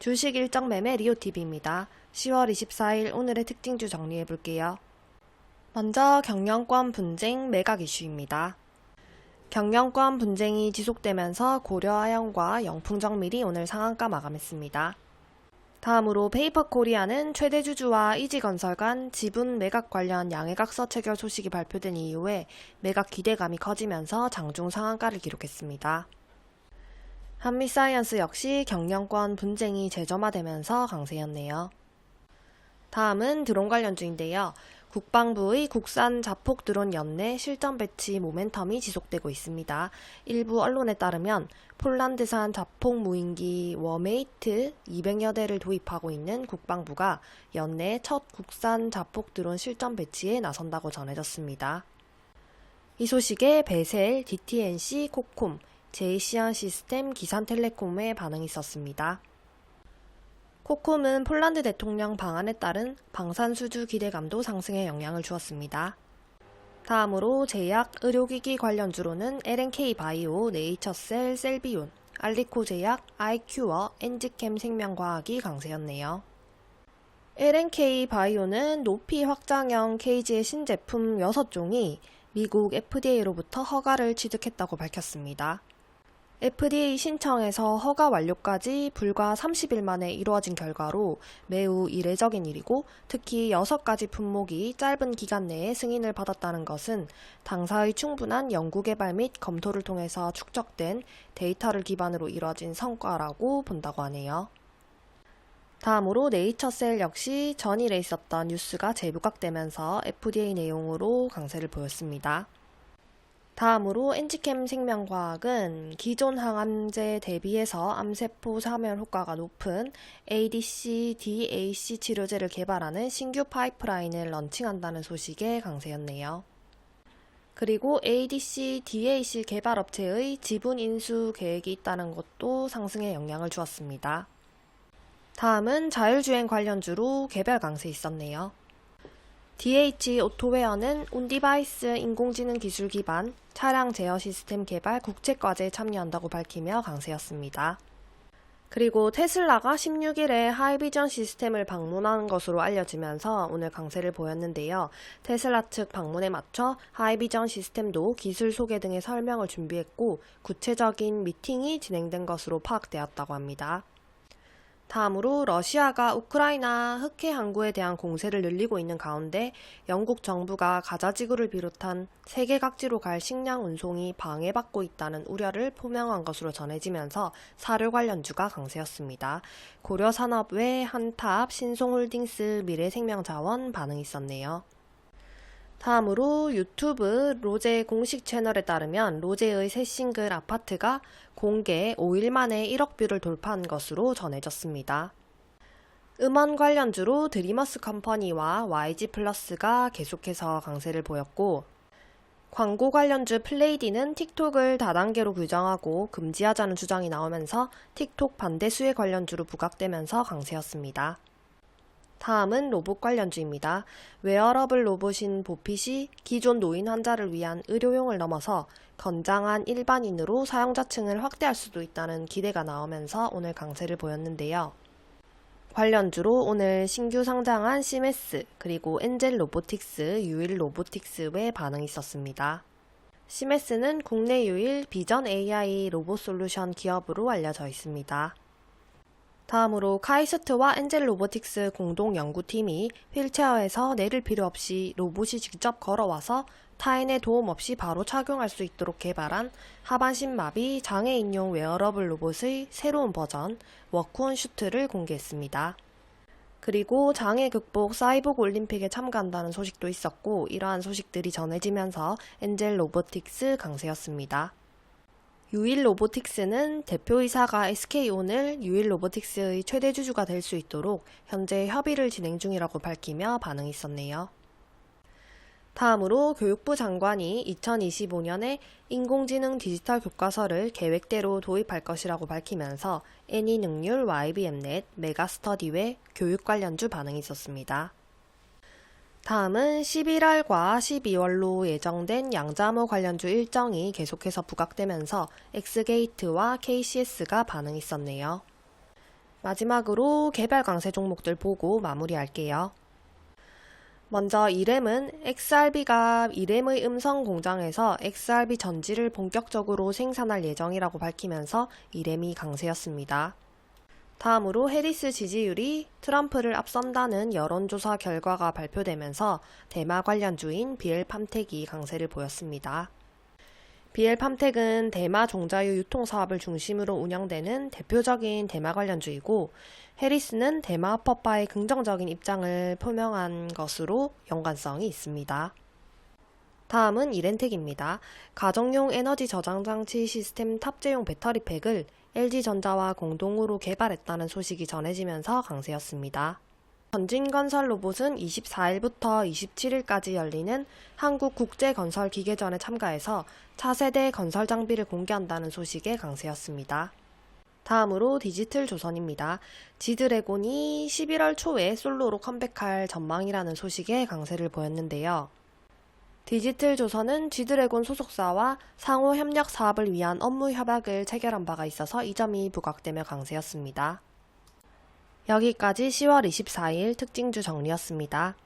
주식 일정 매매 리오TV입니다. 10월 24일 오늘의 특징주 정리해볼게요. 먼저 경영권 분쟁 매각 이슈입니다. 경영권 분쟁이 지속되면서 고려아연과 영풍정밀이 오늘 상한가 마감했습니다. 다음으로 페이퍼코리아는 최대주주와 이지건설 간 지분 매각 관련 양해각서 체결 소식이 발표된 이후에 매각 기대감이 커지면서 장중 상한가를 기록했습니다. 한미사이언스 역시 경영권 분쟁이 재점화되면서 강세였네요. 다음은 드론 관련주인데요. 국방부의 국산 자폭 드론 연내 실전 배치 모멘텀이 지속되고 있습니다. 일부 언론에 따르면 폴란드산 자폭 무인기 워메이트 200여 대를 도입하고 있는 국방부가 연내 첫 국산 자폭 드론 실전 배치에 나선다고 전해졌습니다. 이 소식에 베셀, DTNC, 코콤, 제이시안 시스템, 기산텔레콤의 반응이 있었습니다. 코콤은 폴란드 대통령 방안에 따른 방산수주 기대감도 상승에 영향을 주었습니다. 다음으로 제약, 의료기기 관련주로는 LNK바이오, 네이처셀, 셀비온, 알리코제약, 아이큐어, 엔지캠 생명과학이 강세였네요. LNK바이오는 높이 확장형 케이지의 신제품 6종이 미국 FDA로부터 허가를 취득했다고 밝혔습니다. FDA 신청에서 허가 완료까지 불과 30일 만에 이루어진 결과로 매우 이례적인 일이고, 특히 6가지 품목이 짧은 기간 내에 승인을 받았다는 것은 당사의 충분한 연구개발 및 검토를 통해서 축적된 데이터를 기반으로 이루어진 성과라고 본다고 하네요. 다음으로 네이처셀 역시 전일에 있었던 뉴스가 재부각되면서 FDA 내용으로 강세를 보였습니다. 다음으로 엔지캠 생명과학은 기존 항암제 대비해서 암세포 사멸 효과가 높은 ADC, DAC 치료제를 개발하는 신규 파이프라인을 런칭한다는 소식에 강세였네요. 그리고 ADC, DAC 개발업체의 지분 인수 계획이 있다는 것도 상승에 영향을 주었습니다. 다음은 자율주행 관련주로 개별 강세 있었네요. DH 오토웨어는 온디바이스 인공지능 기술 기반 차량 제어 시스템 개발 국제과제에 참여한다고 밝히며 강세였습니다. 그리고 테슬라가 16일에 하이비전 시스템을 방문한 것으로 알려지면서 오늘 강세를 보였는데요. 테슬라 측 방문에 맞춰 하이비전 시스템도 기술 소개 등의 설명을 준비했고, 구체적인 미팅이 진행된 것으로 파악되었다고 합니다. 다음으로 러시아가 우크라이나 흑해 항구에 대한 공세를 늘리고 있는 가운데 영국 정부가 가자지구를 비롯한 세계 각지로 갈 식량 운송이 방해받고 있다는 우려를 표명한 것으로 전해지면서 사료 관련주가 강세였습니다. 고려산업 외 한탑, 신송홀딩스, 미래생명자원 반응이 있었네요. 다음으로 유튜브 로제 공식 채널에 따르면 로제의 새 싱글 아파트가 공개 5일 만에 1억 뷰를 돌파한 것으로 전해졌습니다. 음원 관련주로 드리머스 컴퍼니와 YG 플러스가 계속해서 강세를 보였고, 광고 관련주 플레이디는 틱톡을 다단계로 규정하고 금지하자는 주장이 나오면서 틱톡 반대 수혜 관련주로 부각되면서 강세였습니다. 다음은 로봇 관련주입니다. 웨어러블 로봇인 보핏이 기존 노인 환자를 위한 의료용을 넘어서 건장한 일반인으로 사용자층을 확대할 수도 있다는 기대가 나오면서 오늘 강세를 보였는데요. 관련주로 오늘 신규 상장한 시메스, 그리고 엔젤 로보틱스, 유일 로보틱스의 반응이 있었습니다. 시메스는 국내 유일 비전 AI 로봇 솔루션 기업으로 알려져 있습니다. 다음으로 카이스트와 엔젤 로보틱스 공동 연구팀이 휠체어에서 내릴 필요 없이 로봇이 직접 걸어와서 타인의 도움 없이 바로 착용할 수 있도록 개발한 하반신 마비 장애인용 웨어러블 로봇의 새로운 버전 워크온 슈트를 공개했습니다. 그리고 장애 극복 사이보그 올림픽에 참가한다는 소식도 있었고, 이러한 소식들이 전해지면서 엔젤 로보틱스 강세였습니다. 유일 로보틱스는 대표이사가 SK온을 유일 로보틱스의 최대 주주가 될 수 있도록 현재 협의를 진행 중이라고 밝히며 반응이 있었네요. 다음으로 교육부 장관이 2025년에 인공지능 디지털 교과서를 계획대로 도입할 것이라고 밝히면서 애니능률, YBM넷, 메가스터디 외 교육 관련주 반응이 있었습니다. 다음은 11월과 12월로 예정된 양자모 관련주 일정이 계속해서 부각되면서 엑스게이트와 KCS가 반응이 있었네요. 마지막으로 개발 강세 종목들 보고 마무리할게요. 먼저 이램은 XRB가 이램의 음성 공장에서 XRB 전지를 본격적으로 생산할 예정이라고 밝히면서 이램이 강세였습니다. 다음으로 해리스 지지율이 트럼프를 앞선다는 여론조사 결과가 발표되면서 대마 관련주인 BL팜텍이 강세를 보였습니다. BL팜텍은 대마 종자유 유통사업을 중심으로 운영되는 대표적인 대마 관련주이고, 해리스는 대마 합법화에 긍정적인 입장을 표명한 것으로 연관성이 있습니다. 다음은 이렌텍입니다. 가정용 에너지 저장 장치 시스템 탑재용 배터리팩을 LG전자와 공동으로 개발했다는 소식이 전해지면서 강세였습니다. 전진건설로봇은 24일부터 27일까지 열리는 한국국제건설기계전에 참가해서 차세대 건설 장비를 공개한다는 소식에 강세였습니다. 다음으로 디지털조선입니다. 지드래곤이 11월 초에 솔로로 컴백할 전망이라는 소식에 강세를 보였는데요. 디지털조선은 지드래곤 소속사와 상호 협력 사업을 위한 업무 협약을 체결한 바가 있어서 이 점이 부각되며 강세였습니다. 여기까지 10월 24일 특징주 정리였습니다.